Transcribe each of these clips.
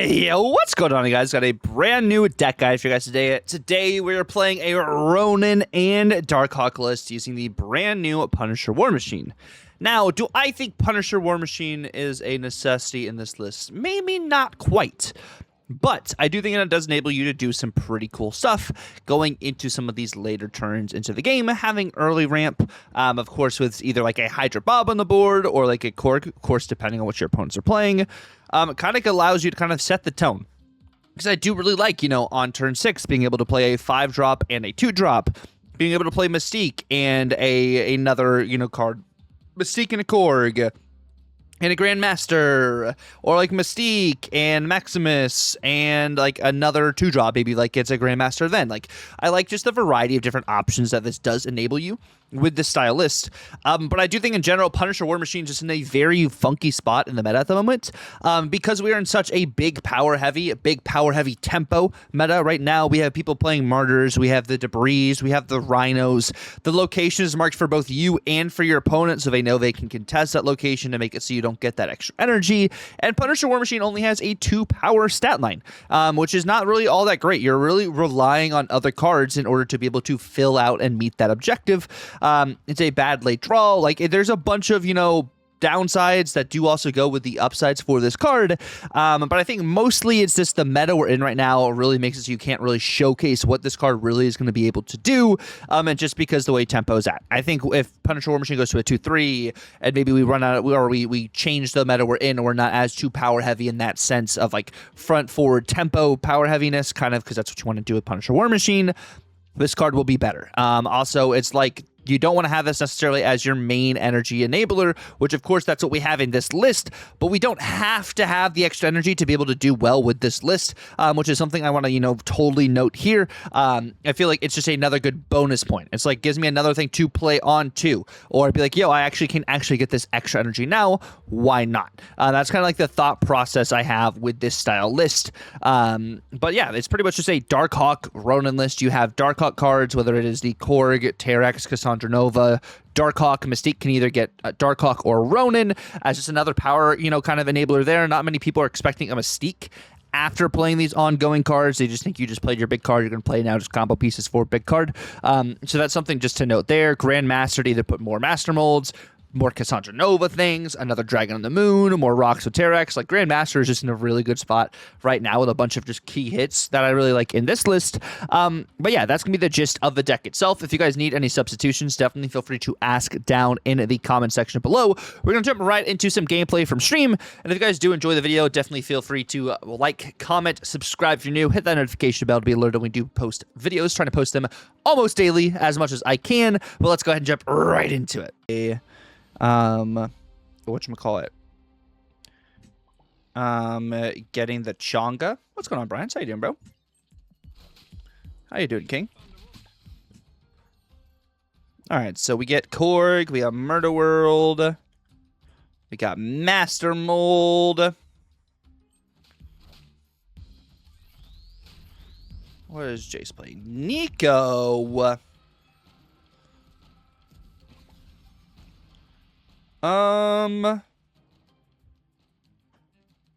Yo, what's going on, you guys? Got a brand new deck guide for you guys today. Today we're playing a Ronan and Darkhawk list using the brand new Punisher War Machine. Now, do I think Punisher War Machine is a necessity in this list? Maybe not quite. But I do think it does enable you to do some pretty cool stuff going into some of these later turns into the game, having early ramp, of course, with either like a Hydra Bob on the board or like a Korg, of course, depending on what your opponents are playing. It kind of allows you to kind of set the tone. Because I do really like, on turn 6, being able to play a 5-drop and a 2-drop, being able to play Mystique and another, card, Mystique and a Korg, and a Grandmaster, or like Mystique and Maximus, and like another 2-drop, maybe like it's a Grandmaster then. Like, I like just the variety of different options that this does enable you with this style list. But I do think in general, Punisher War Machine is just in a very funky spot in the meta at the moment, because we are in such a big power heavy tempo meta right now. We have people playing Martyrs, we have the Debris, we have the Rhinos. The location is marked for both you and for your opponent, so they know they can contest that location to make it so you don't get that extra energy. And Punisher War Machine only has a 2-power stat line, which is not really all that great. You're really relying on other cards in order to be able to fill out and meet that objective. It's a bad late draw. Like, there's a bunch of, downsides that do also go with the upsides for this card. But I think mostly it's just the meta we're in right now really makes it so you can't really showcase what this card really is going to be able to do. And just because the way tempo's at. I think if Punisher War Machine goes to a 2-3 and maybe we run out or we change the meta we're in, and we're not as too power heavy in that sense of like front forward tempo power heaviness, kind of, because that's what you want to do with Punisher War Machine, this card will be better. Also, it's like, you don't want to have this necessarily as your main energy enabler, which of course that's what we have in this list, but we don't have to have the extra energy to be able to do well with this list, which is something I want to, totally note here. I feel like it's just another good bonus point. It's like, gives me another thing to play on too, or I'd be like, yo, I actually can get this extra energy now. Why not? That's kind of like the thought process I have with this style list. But yeah, it's pretty much just a Darkhawk Ronan list. You have Darkhawk cards, whether it is the Korg, Terex, Cassandra Nova, Darkhawk, Mystique can either get Darkhawk or Ronan as just another power, kind of enabler there. Not many people are expecting a Mystique after playing these ongoing cards. They just think you just played your big card. You're going to play now just combo pieces for a big card. So that's something just to note there. Grandmaster to either put more Master Molds, more Cassandra Nova things, another Dragon on the Moon, more Rocks with Terex. Like, Grandmaster is just in a really good spot right now with a bunch of just key hits that I really like in this list. But yeah, that's going to be the gist of the deck itself. If you guys need any substitutions, definitely feel free to ask down in the comment section below. We're going to jump right into some gameplay from stream. And if you guys do enjoy the video, definitely feel free to like, comment, subscribe if you're new, hit that notification bell to be alerted when we do post videos. Trying to post them almost daily as much as I can. But let's go ahead and jump right into it. Whatchamacallit? Getting the Chonga. What's going on, Brian? How you doing, bro? How you doing, King? Alright, so we get Korg, we got Murder World, we got Master Mold. What is Jace playing? Nico.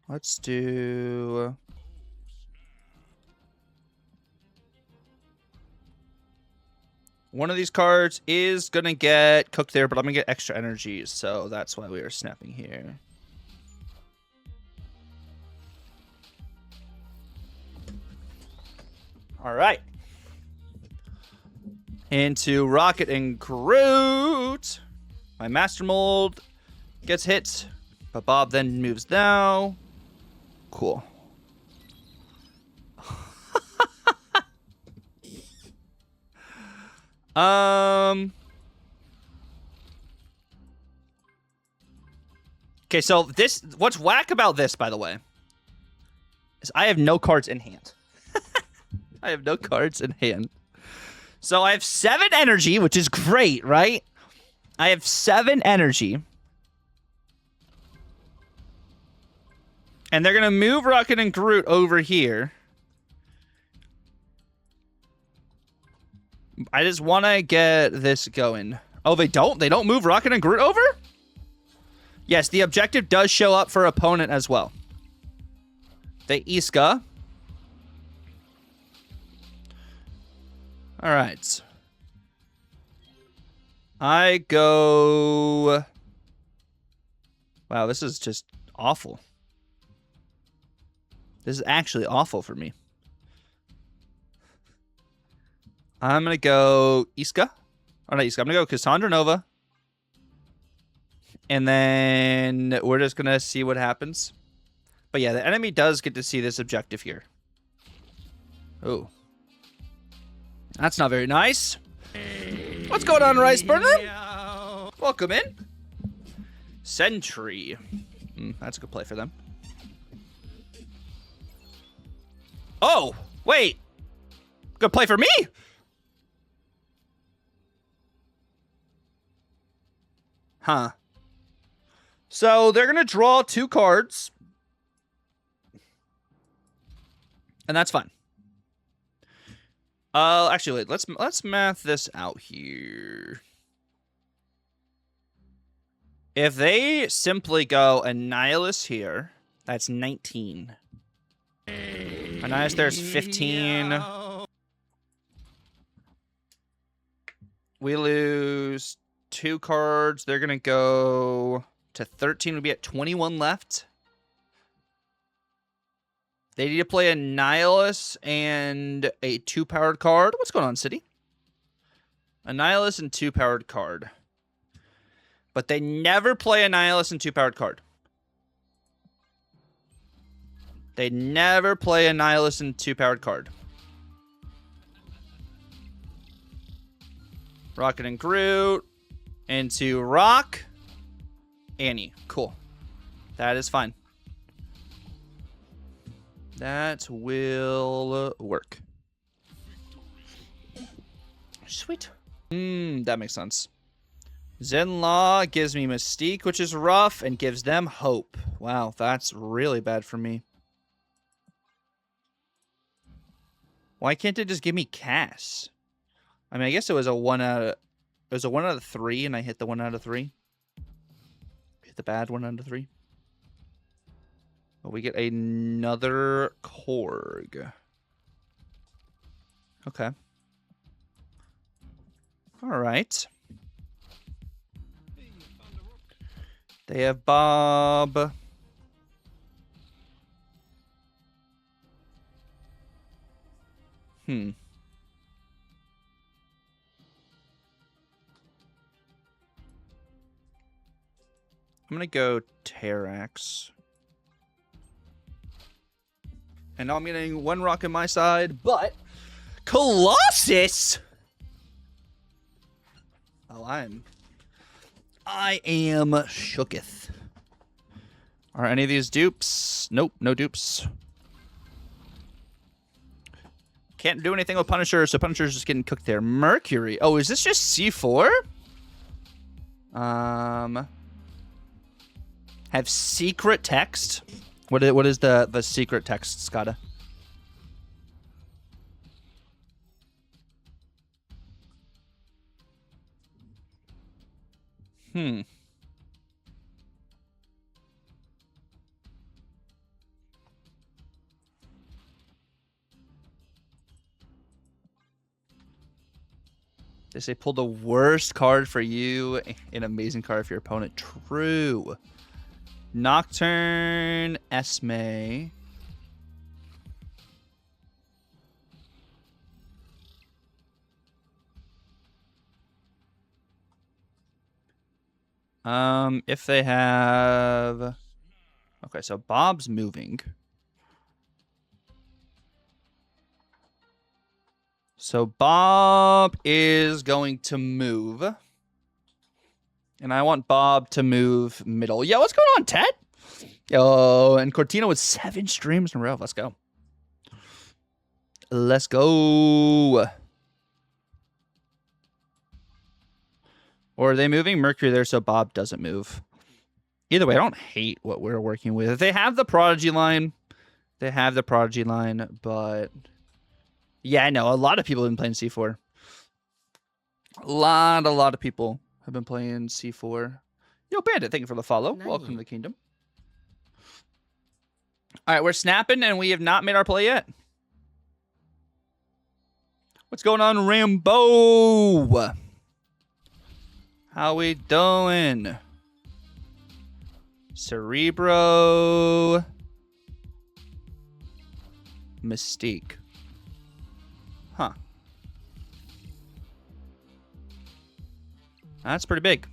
Let's do... One of these cards is gonna get cooked there, but I'm gonna get extra energy, so that's why we are snapping here. Alright. Into Rocket and Groot. My Master Mold gets hit, but Bob then moves down. Cool. Okay, so this, what's whack about this, by the way, is I have no cards in hand. I have no cards in hand. So I have 7 energy, which is great, right? I have 7 energy. And they're going to move Rocket and Groot over here. I just want to get this going. Oh, they don't? They don't move Rocket and Groot over? Yes, the objective does show up for opponent as well. They Iska. All right. I go... Wow, this is just awful. This is actually awful for me. I'm going to go Iska. Oh, not Iska. I'm going to go Cassandra Nova. And then we're just going to see what happens. But yeah, the enemy does get to see this objective here. Oh. That's not very nice. What's going on, Rice Burner? Welcome in. Sentry. That's a good play for them. Oh, wait. Good play for me. Huh. So they're going to draw 2 cards. And that's fine. Actually, wait, let's math this out here. If they simply go Annihilus here, that's 19. Annihilus there's 15. Yeah. We lose 2 cards. They're going to go to 13. We'll be at 21 left. They need to play Annihilus and a 2-powered card. What's going on, City? Annihilus and 2-powered card. But they never play Annihilus and 2-powered card. They never play Annihilus and 2-powered card. Rocket and Groot. Into Rock. Annie. Cool. That is fine. That will work. Sweet. That makes sense. Zenlaw gives me Mystique, which is rough, and gives them Hope. Wow, that's really bad for me. Why can't they just give me Cass? I mean, I guess it was a 1 out of 3, and I hit the 1 out of 3. Hit the bad 1 out of 3. But we get another Korg. Okay. All right. They have Bob. I'm going to go Terrax. And now I'm getting 1 rock on my side, but Colossus! Oh, I am shooketh. Are any of these dupes? Nope, no dupes. Can't do anything with Punisher, so Punisher's just getting cooked there. Mercury. Oh, is this just C4? Have secret text? What is the secret text, Scotta? They say pull the worst card for you, an amazing card for your opponent. True. Nocturne, Esme. If they have... Okay, so Bob's moving. So Bob is going to move. And I want Bob to move middle. Yo, what's going on, Ted? Yo, and Cortina with 7 streams in a row. Let's go. Let's go. Or are they moving Mercury there so Bob doesn't move? Either way, I don't hate what we're working with. If they have the Prodigy line, they have the Prodigy line, but... Yeah, I know. A lot of people have been playing C4. A lot of people have been playing C4. Yo, Bandit, thank you for the follow. Nice. Welcome to the kingdom. All right, we're snapping, and we have not made our play yet. What's going on, Rambo? How we doing? Cerebro. Mystique. Huh. That's pretty big.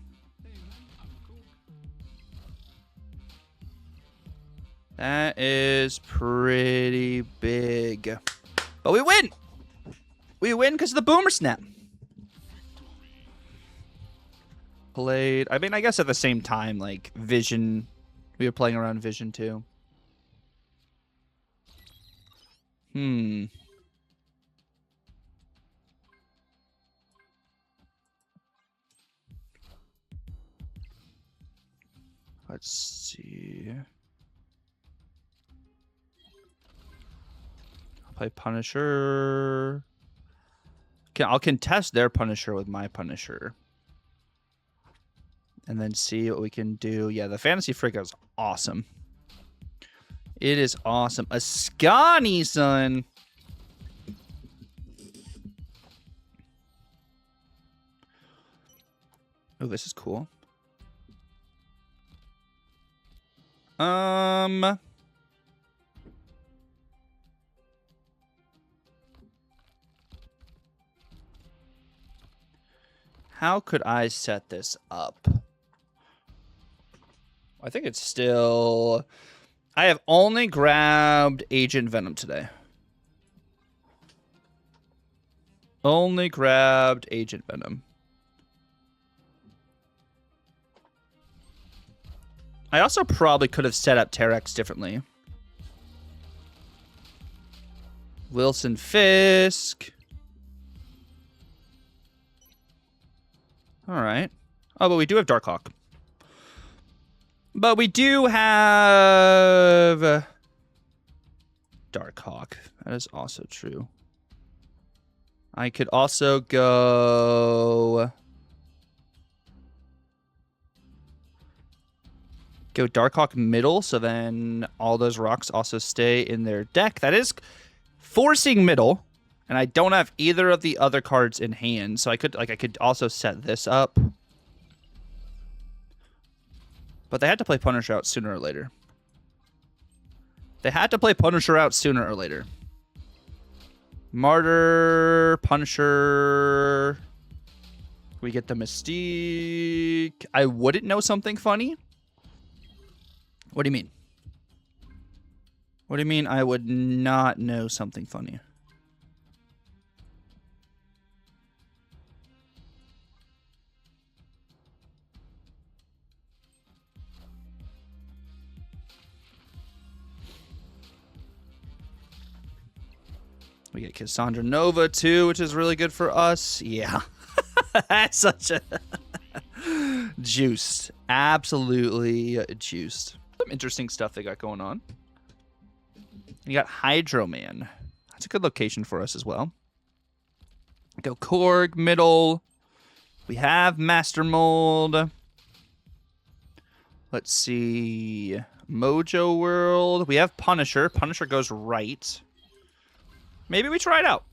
That is pretty big. But we win! We win because of the Boomer Snap. Played, I mean, I guess at the same time, like, Vision. We were playing around Vision, too. Let's see. I'll play Punisher. I'll contest their Punisher with my Punisher. And then see what we can do. Yeah, the Fantasy Frigga is awesome. It is awesome. A Scani, son. Oh, this is cool. How could I set this up? I think it's still... I have only grabbed Agent Venom today. Only grabbed Agent Venom. I also probably could have set up Terex differently. Wilson Fisk. All right. Oh, but we do have Darkhawk. But we do have Darkhawk. That is also true. I could also go Darkhawk middle, so then all those rocks also stay in their deck. That is forcing middle, and I don't have either of the other cards in hand, so I could also set this up. But they had to play Punisher out sooner or later. They had to play Punisher out sooner or later. Martyr, Punisher. We get the Mystique. I wouldn't know something funny. What do you mean? What do you mean I would not know something funny? We get Cassandra Nova, too, which is really good for us. Yeah. That's such a... juiced. Absolutely juiced. Some interesting stuff they got going on. You got Hydro Man. That's a good location for us as well. Go Korg, middle. We have Master Mold. Let's see. Mojo World. We have Punisher. Punisher goes right. Maybe we try it out.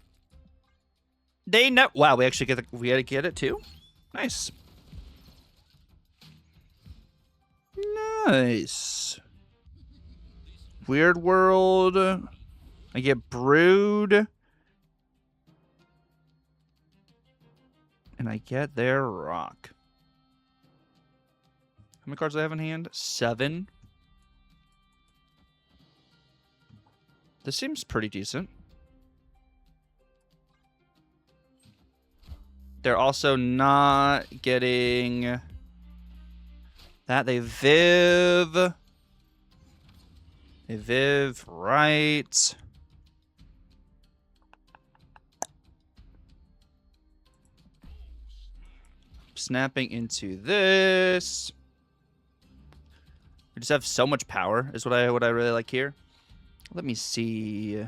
Wow, we actually we had to get it too? Nice. Nice. Weird World. I get Brood. And I get their Rock. How many cards do I have in hand? 7. This seems pretty decent. They're also not getting that. They Viv. They Viv, right. Snapping into this. We just have so much power is what I really like here. Let me see.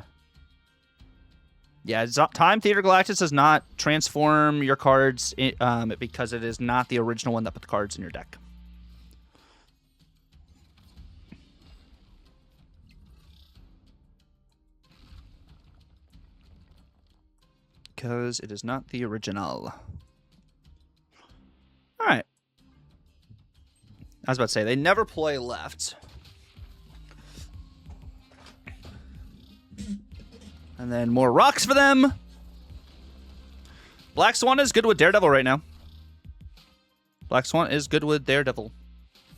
Yeah, Time Theater Galactus does not transform your cards because it is not the original one that put the cards in your deck. because it is not the original. All right. I was about to say, they never play left. And then more rocks for them. Black Swan is good with Daredevil right now. Black Swan is good with Daredevil.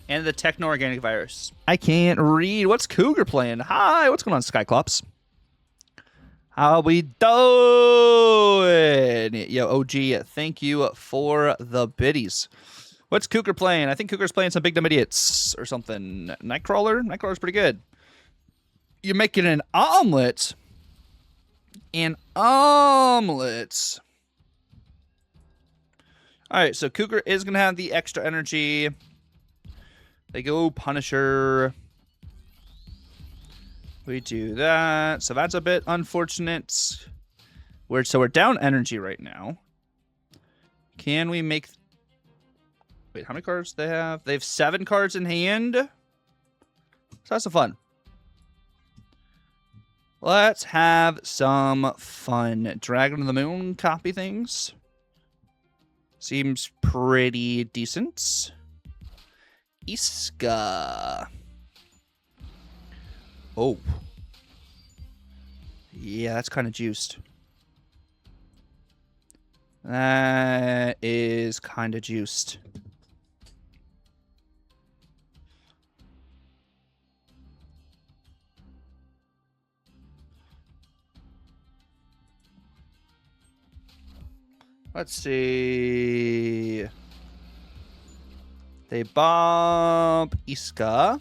And the techno-organic virus. I can't read. What's Cougar playing? Hi, what's going on, Skyclops? How we doing? Yo, OG, thank you for the biddies. What's Cougar playing? I think Cougar's playing some Big Dumb Idiots or something. Nightcrawler? Nightcrawler's pretty good. You're making an omelet. An omelet. Alright, so Cougar is going to have the extra energy. They go Punisher. We do that. So that's a bit unfortunate. So we're down energy right now. Can we make... Wait, how many cards do they have? They have 7 cards in hand. So that's some fun. Let's have some fun. Dragon of the Moon, copy things. Seems pretty decent. Iska. Oh. Yeah, that's kind of juiced. That is kind of juiced. Let's see. They bump Iska.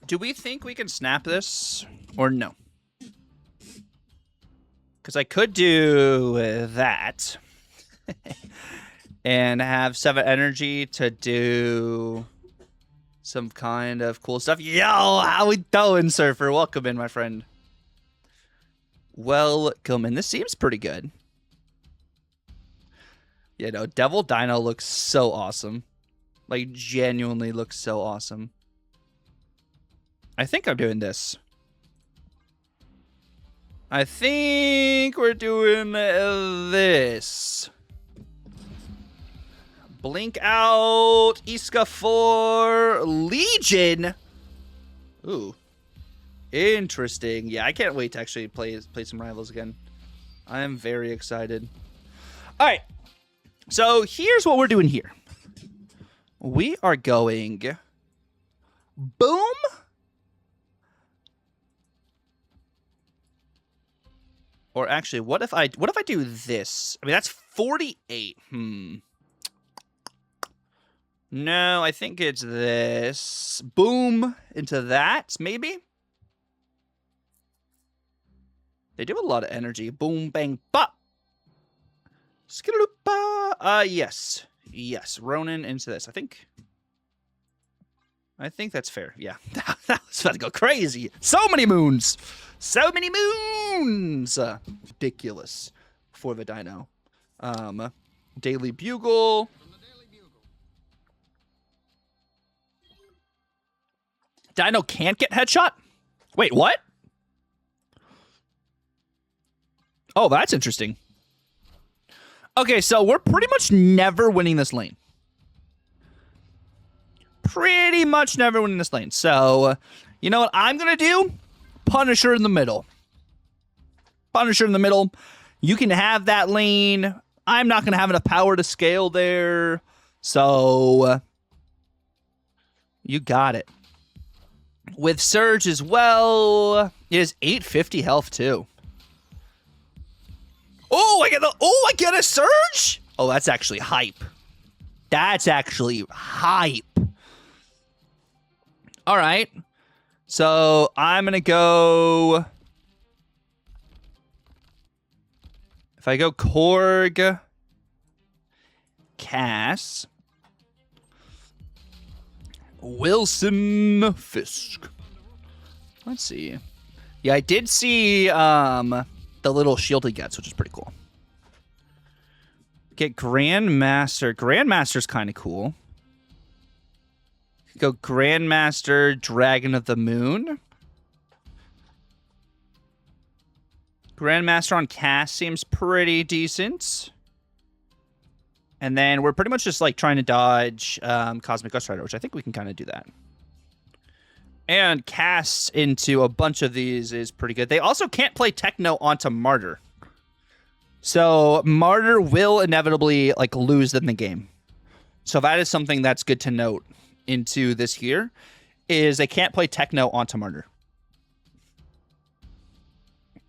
Do we think we can snap this or no? Because I could do that. And have 7 energy to do some kind of cool stuff. Yo, how we doing, Surfer? Welcome in, my friend. Welcome in. This seems pretty good. You know, Devil Dino looks so awesome. Like, genuinely looks so awesome. I think I'm doing this. I think we're doing this. Blink out Iska for Legion. Ooh. Interesting. Yeah, I can't wait to actually play some Rivals again. I am very excited. All right. So here's what we're doing here. We are going boom. Or actually, what if I do this? I mean, that's 48. No, I think it's this. Boom into that, maybe? They do a lot of energy. Boom, bang, bop. Skidaloopa. Yes. Yes, Ronan into this. I think that's fair. Yeah, that was about to go crazy. So many moons. So many moons. Ridiculous for the Dino. Daily Bugle. Dino can't get headshot? Wait, what? Oh, that's interesting. Okay, so we're pretty much never winning this lane. Pretty much never winning this lane. So, you know what I'm going to do? Punisher in the middle. Punisher in the middle. You can have that lane. I'm not going to have enough power to scale there. So, you got it. With Surge as well, it is 850 health too. Oh, I get a Surge? Oh, that's actually hype. That's actually hype. All right. So I'm going to go. If I go Korg, Cass, Wilson, Fisk. Let's see. Yeah, I did see the little shield he gets, which is pretty cool. Get Grandmaster. Grandmaster's kind of cool. Go Grandmaster, Dragon of the Moon. Grandmaster on cast seems pretty decent. And then we're pretty much just like trying to dodge Cosmic Ghost Rider, which I think we can kind of do that. And cast into a bunch of these is pretty good. They also can't play Techno onto Martyr. So Martyr will inevitably like lose in the game. So that is something that's good to note into this here, is they can't play Techno onto Martyr.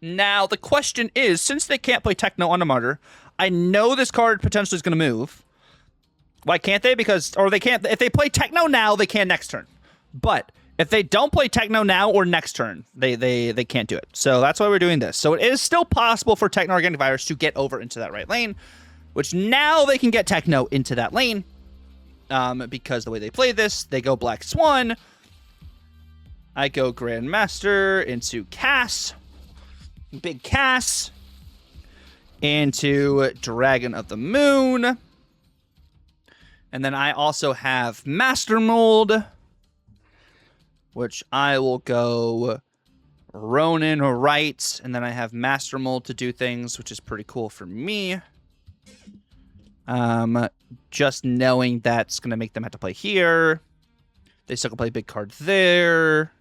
Now, the question is, since they can't play Techno onto Martyr, I know this card potentially is going to move. Why can't they? Because, or they can't, if they play Techno now, they can next turn. But if they don't play Techno now or next turn, they can't do it. So that's why we're doing this. So it is still possible for Techno Organic Virus to get over into that right lane, which now they can get Techno into that lane. Because the way they play this, they go Black Swan. I go Grandmaster into Cass. Big Cass. Into Dragon of the Moon. And then I also have Master Mold, which I will go Ronan right. And then I have Master Mold to do things, which is pretty cool for me. Just knowing that's going to make them have to play here. They still can play a big card there.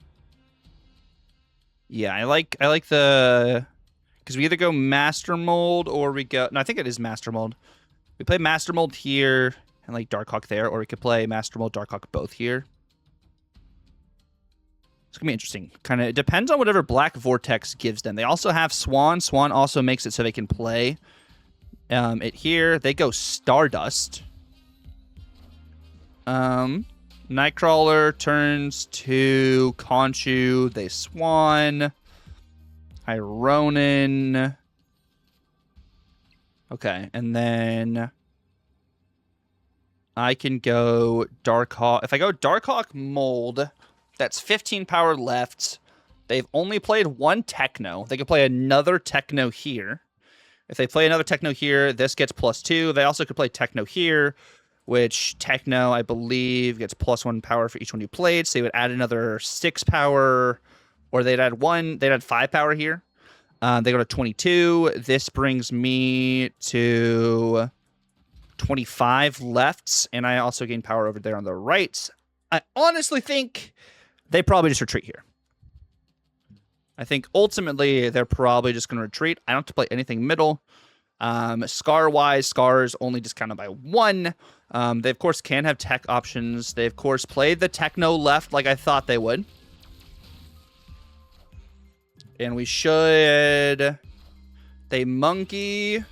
Yeah, I like the... Because we either go Master Mold or we go... No, I think it is Master Mold. We play Master Mold here and like Darkhawk there, or we could play Master Mold, Darkhawk both here. It's going to be interesting. Kind of, it depends on whatever Black Vortex gives them. They also have Swan. Swan also makes it so they can play it here. They go Stardust. Nightcrawler turns to Conchu. They Swan. Hi, Ronan. Okay, and then I can go Darkhawk. If I go Darkhawk Mold, that's 15 power left. They've only played one Techno. They can play another Techno here. If they play another Techno here, this gets +2. They also could play Techno here, which Techno, I believe, gets +1 power for each one you played. So they would add another 6 power, or they'd add 5 power here. They go to 22. This brings me to 25 left, and I also gain power over there on the right. I honestly think they probably just retreat here. I think ultimately they're probably just going to retreat. I don't have to play anything middle. Scar-wise, Scar is only discounted by 1. They, of course, can have tech options. They, of course, played the Techno left like I thought they would. And we should... They Monkey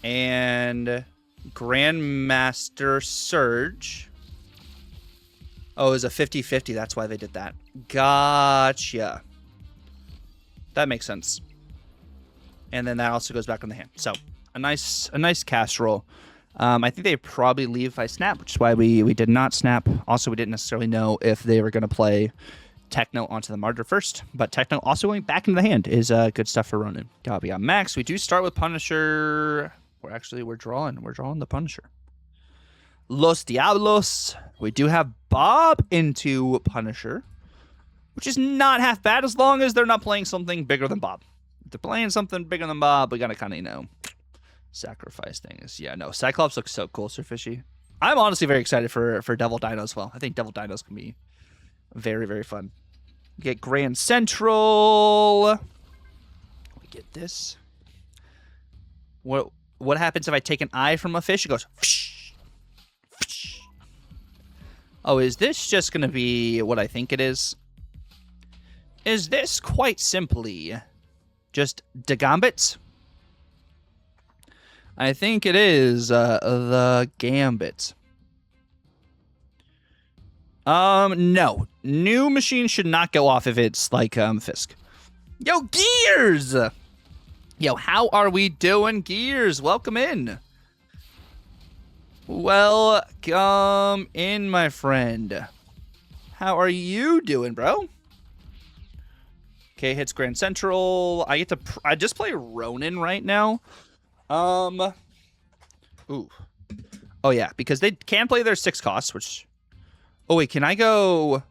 and Grandmaster Surge. Oh, it was a 50-50. That's why they did that. Gotcha. That makes sense. And then that also goes back on the hand. So a nice cast roll. I think they probably leave if I snap, which is why we did not snap. Also, we didn't necessarily know if they were going to play Techno onto the Martyr first. But Techno also going back into the hand is good stuff for Ronan. God, we got Max. We do start with Punisher. We're drawing the Punisher. Los Diablos. We do have Bob into Punisher, which is not half bad as long as they're not playing something bigger than Bob. If they're playing something bigger than Bob, we gotta kind of, sacrifice things. Yeah, no, Cyclops looks so cool, Sir Fishy. I'm honestly very excited for Devil Dino as well. I think Devil Dinos can be very, very fun. Get Grand Central. We get this. What happens if I take an eye from a fish? It goes... Oh, is this just going to be what I think it is? Is this quite simply just the Gambit? I think it is the Gambit. No. New machine should not go off if it's like Fisk. Yo, Gears! Yo, how are we doing, Gears? Welcome in. Welcome in, my friend. How are you doing, bro? Okay, hits Grand Central. I just play Ronan right now. Ooh. Oh, yeah, because they can play their 6 costs, which... Oh, wait, can I go...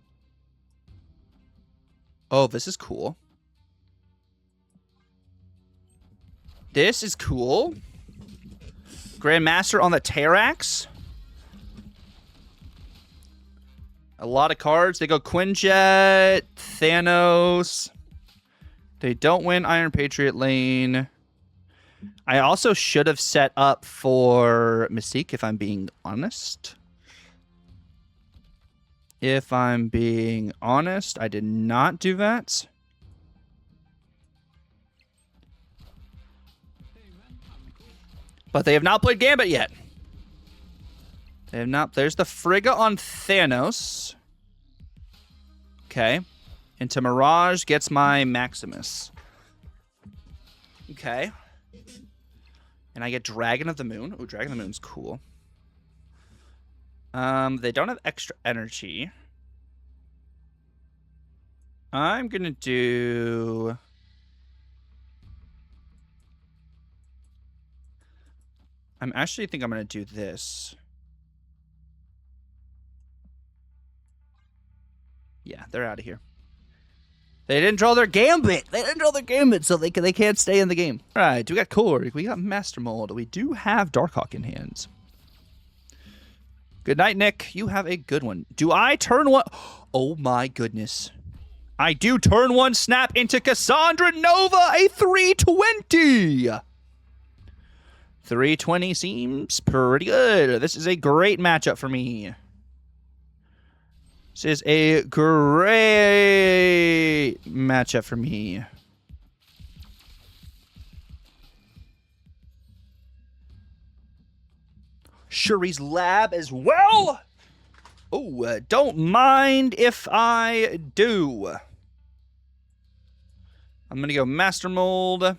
Oh, this is cool. This is cool. Grandmaster on the Terrax. A lot of cards. They go Quinjet, Thanos. They don't win Iron Patriot lane. I also should have set up for Mystique, if I'm being honest. If I'm being honest, I did not do that. But they have not played Gambit yet. They have not. There's the Frigga on Thanos. Okay. Into Mirage gets my Maximus. Okay. And I get Dragon of the Moon. Ooh, Dragon of the Moon's cool. They don't have extra energy. I'm gonna do... I actually think I'm gonna do this. Yeah, they're out of here. They didn't draw their Gambit. They didn't draw their Gambit, so they can't stay in the game. All right, we got Korg. We got Master Mold. We do have Darkhawk in hands. Good night, Nick. You have a good one. Do I turn one? Oh, my goodness. I do turn one snap into Cassandra Nova, a 320. 320 seems pretty good. This is a great matchup for me. This is a great matchup for me. Shuri's Lab as well. Oh, don't mind if I do. I'm going to go Master Mold.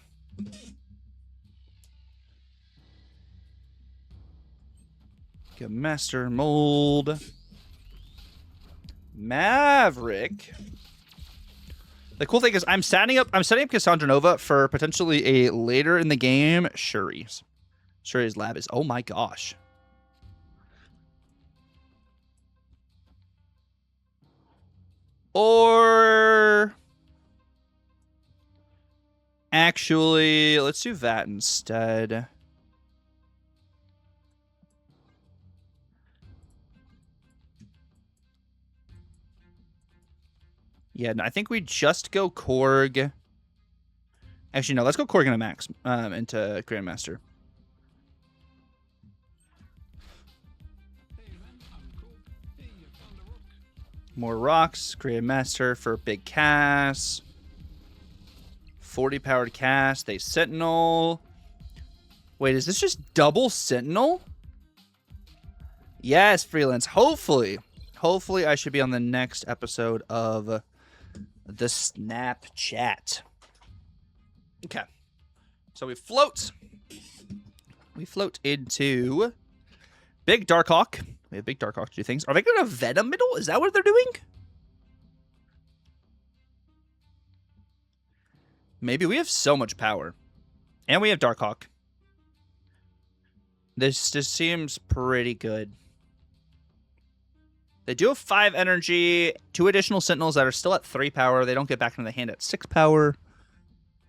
Go Master Mold. Maverick. The cool thing is I'm setting up Cassandra Nova for potentially a later in the game Shuri's Lab is, oh my gosh. Or actually, let's do that instead. Yeah, no, I think we just go Korg. Actually, no, let's go Korg into Grandmaster. More rocks, Grandmaster for big cast. 40 powered cast, they Sentinel. Wait, is this just double Sentinel? Yes, Freelance. Hopefully I should be on the next episode of the Snapchat. Okay. So we float. We float into Big Darkhawk. We have Big Darkhawk to do things. Are they going to Venom middle? Is that what they're doing? Maybe. We have so much power. And we have Darkhawk. This just seems pretty good. They do have 5 energy, 2 additional Sentinels that are still at 3 power. They don't get back into the hand at 6 power.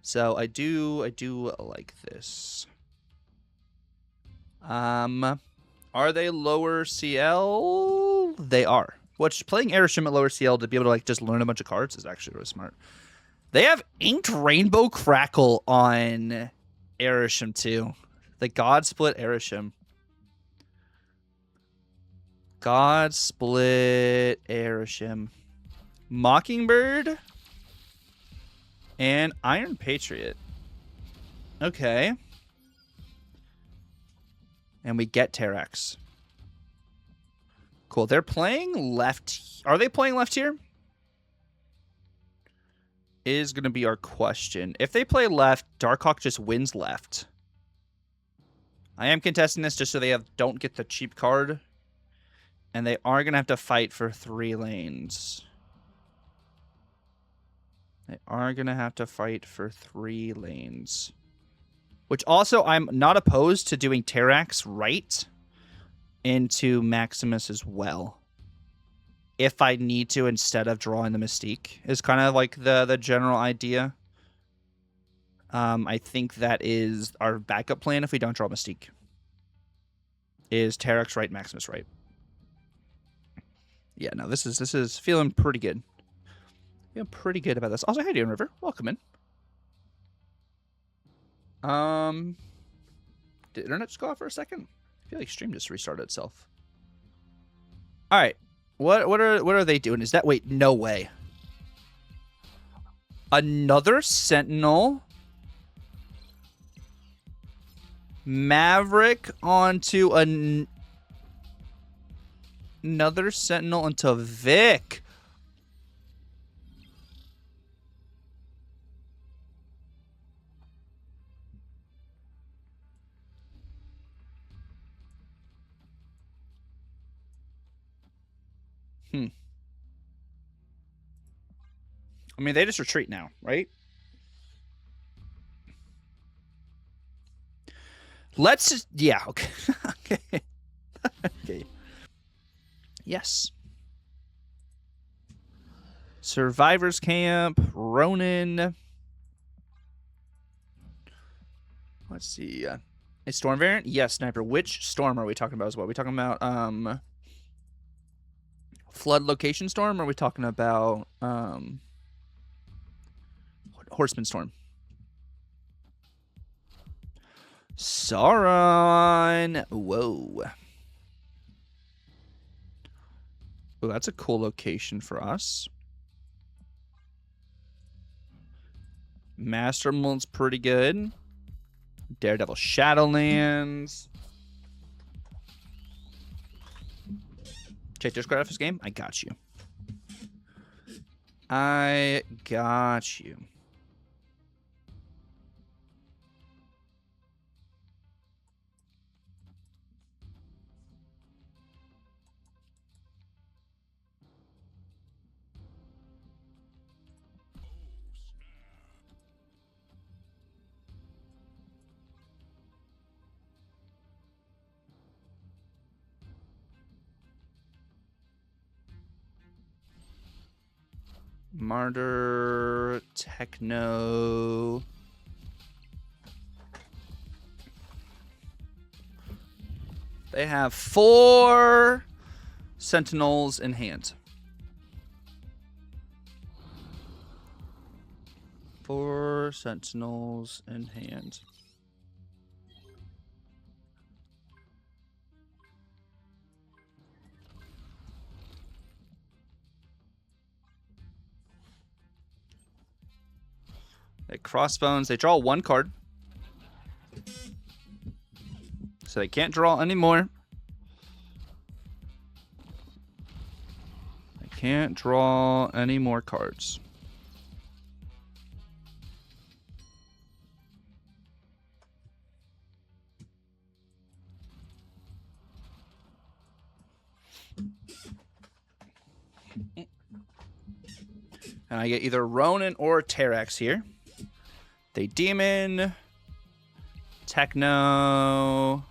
So I do like this. Are they lower CL? They are. Which, playing Airshim at lower CL to be able to like just learn a bunch of cards is actually really smart. They have Inked Rainbow Crackle on Airshim too. The God Split Airshim. God Split Airshim. Mockingbird. And Iron Patriot. Okay. And we get Terrax. Cool. They're playing left. Are they playing left here? Is going to be our question. If they play left, Darkhawk just wins left. I am contesting this just so they don't get the cheap card. And they are going to have to fight for 3 lanes. They are going to have to fight for 3 lanes. Which also, I'm not opposed to doing Terrax right into Maximus as well. If I need to, instead of drawing the Mystique, is kind of like the general idea. I think that is our backup plan if we don't draw Mystique. Is Terrax right, Maximus right. Yeah, no, this is feeling pretty good. Feeling pretty good about this. Also, how you doing, River? Welcome in. Did internet just go off for a second? I feel like stream just restarted itself. All right, what are they doing? Is that wait? No way. Another Sentinel. Maverick onto another Sentinel into Vic. I mean, they just retreat now, right? Let's just, yeah, okay. Okay. Okay. Yes. Survivors Camp, Ronan. Let's see. A storm variant? Yes, Sniper. Which storm are we talking about as well? Are we talking about flood location storm, or are we talking about horseman storm? Sauron. Whoa. Oh, that's a cool location for us. Master Mold's pretty good. Daredevil Shadowlands. Check Discord after this game. I got you. I got you. Martyr, Techno. They have 4 Sentinels in hand. 4 Sentinels in hand. They crossbones. They draw 1 card. So they can't draw anymore. They can't draw any more cards. And I get either Ronan or Terrax here. They demon. Techno.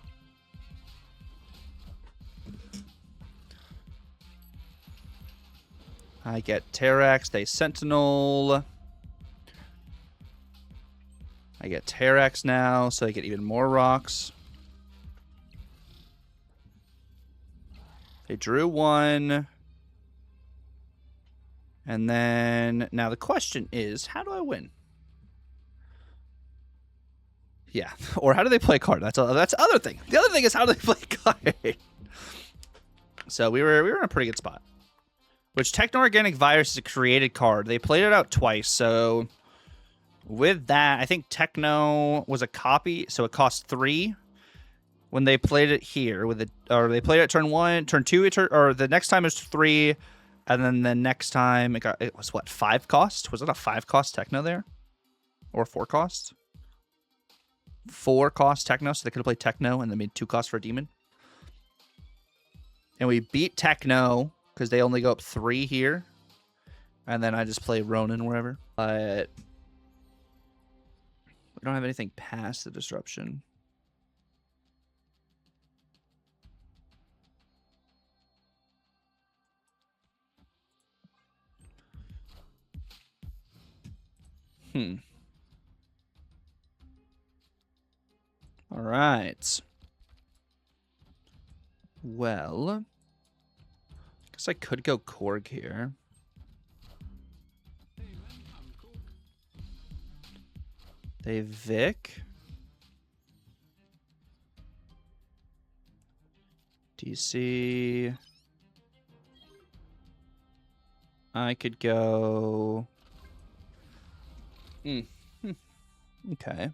I get Terrax. They Sentinel. I get Terrax now, so I get even more rocks. They drew 1. And then, now the question is, how do I win? Yeah, or how do they play a card? That's the other thing. The other thing is, how do they play a card? So we were in a pretty good spot. Which Techno-Organic Virus is a created card. They played it out twice, so with that, I think Techno was a copy, so it cost 3. When they played it here, or they played it turn 1, turn 2, or the next time it was 3, and then the next time it was what, 5 cost? Was it a 5 cost Techno there, or 4 cost? 4 cost Techno, so they could have played Techno and then made 2 costs for a demon. And we beat Techno because they only go up 3 here, and then I just play Ronan wherever. But We don't have anything past the disruption. All right. Well, I guess I could go Korg here. They Vic. DC. I could go... Okay.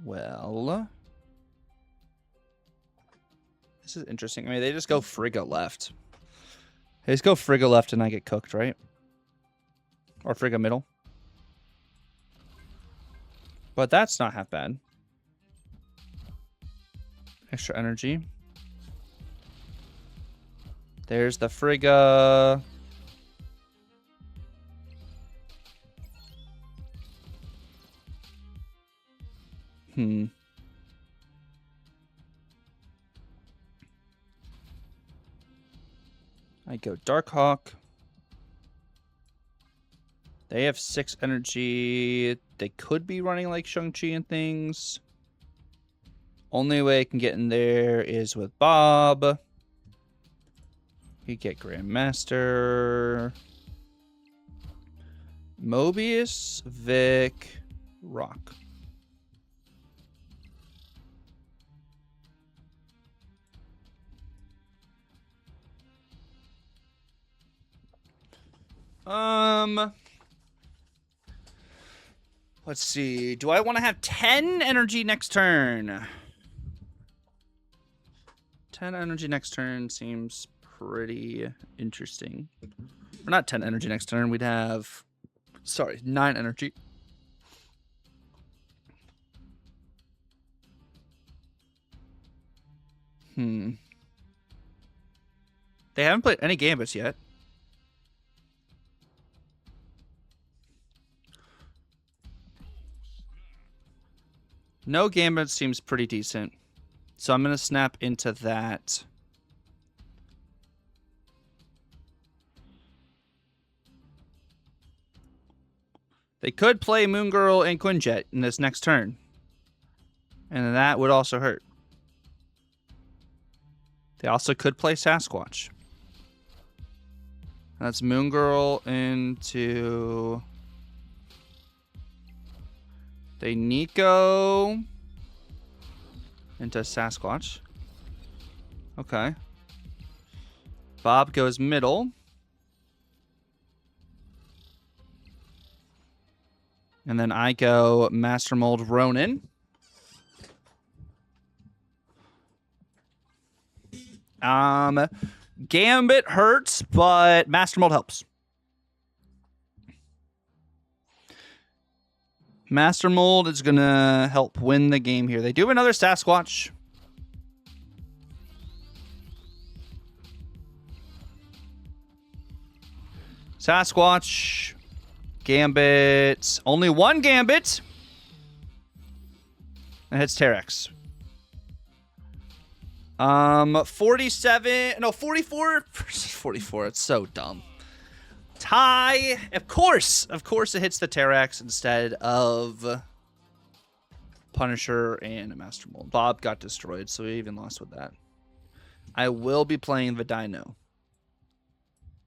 Well... This is interesting. I mean, they just go Frigga left. They just go Frigga left and I get cooked, right? Or Frigga middle. But that's not half bad. Extra energy. There's the Frigga. I go Darkhawk. They have 6 energy. They could be running like Shang-Chi and things. Only way I can get in there is with Bob. You get Grandmaster. Mobius, Vic, Rock. Let's see. Do I want to have 10 energy next turn? 10 energy next turn seems pretty interesting. Or not 10 energy next turn. We'd have... Sorry, 9 energy. They haven't played any Gambits yet. No Gambit seems pretty decent. So I'm going to snap into that. They could play Moon Girl and Quinjet in this next turn. And that would also hurt. They also could play Sasquatch. That's Moon Girl into... They Nico into Sasquatch. Okay. Bob goes middle. And then I go Master Mold Ronan. Gambit hurts, but Master Mold helps. Master Mold is going to help win the game here. They do have another Sasquatch. Sasquatch. Gambit. Only one Gambit. And hits Terex. 47. No, 44. 44. It's so dumb. Tie. Of course it hits the Terex instead of Punisher and Master Mold. Bob got destroyed, so we even lost with that. I will be playing the Dino.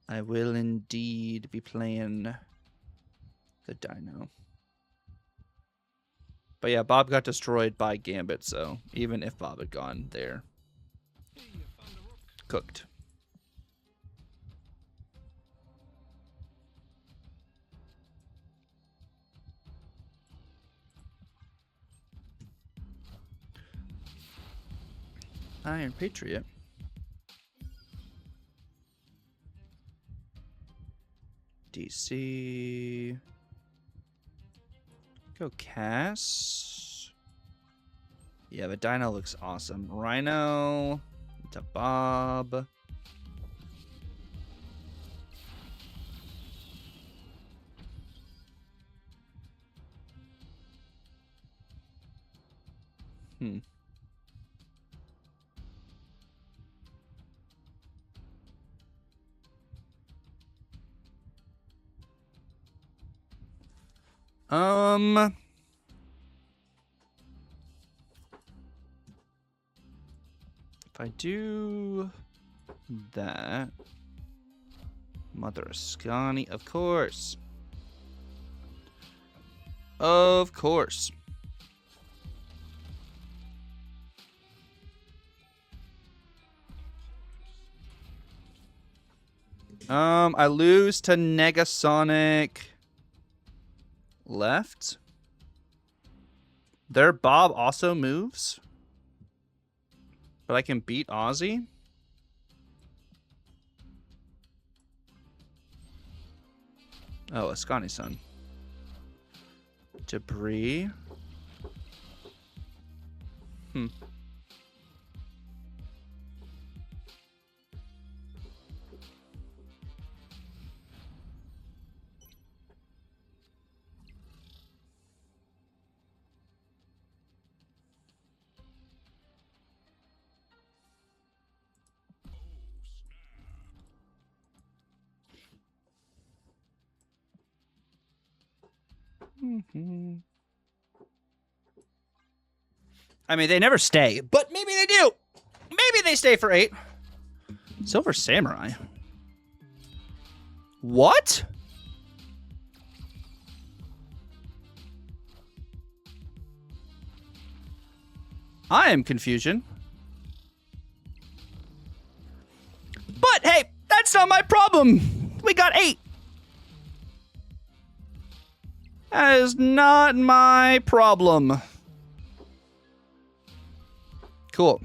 I will indeed be playing the Dino. But yeah, Bob got destroyed by Gambit, so even if Bob had gone there, cooked. Iron Patriot. DC. Go Cass. Yeah, the Dino looks awesome. Rhino to Bob. If I do that, Mother Ascani, of course. Of course. I lose to Negasonic left. Their Bob also moves. But I can beat Ozzy. Oh, Ascani-san. Debris. I mean, they never stay, but maybe they do. Maybe they stay for 8. Silver Samurai. What? I am confusion. But hey, that's not my problem. We got 8. That is not my problem. Cool.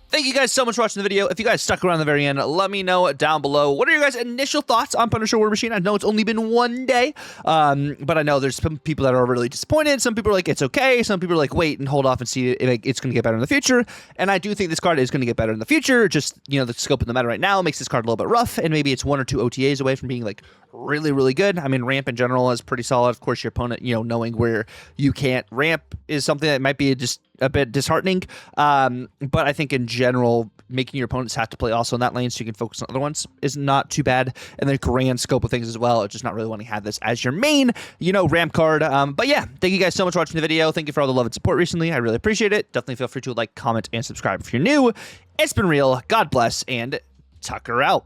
Thank you guys so much for watching the video. If you guys stuck around the very end, let me know down below. What are your guys' initial thoughts on Punisher War Machine? I know it's only been 1 day, but I know there's some people that are really disappointed. Some people are like, it's okay. Some people are like, wait and hold off and see if it's going to get better in the future. And I do think this card is going to get better in the future. Just, you know, the scope of the meta right now makes this card a little bit rough, and maybe it's 1 or 2 OTAs away from being like really, really good. I mean, ramp in general is pretty solid. Of course, your opponent, you know, knowing where you can't ramp is something that might be just a bit disheartening. But I think in general, making your opponents have to play also in that lane so you can focus on other ones is not too bad. And the grand scope of things as well, just not really wanting to have this as your main, you know, ramp card. But yeah, thank you guys so much for watching the video. Thank you for all the love and support recently. I really appreciate it. Definitely feel free to like, comment, and subscribe if you're new. It's been real. God bless, and Tucker out.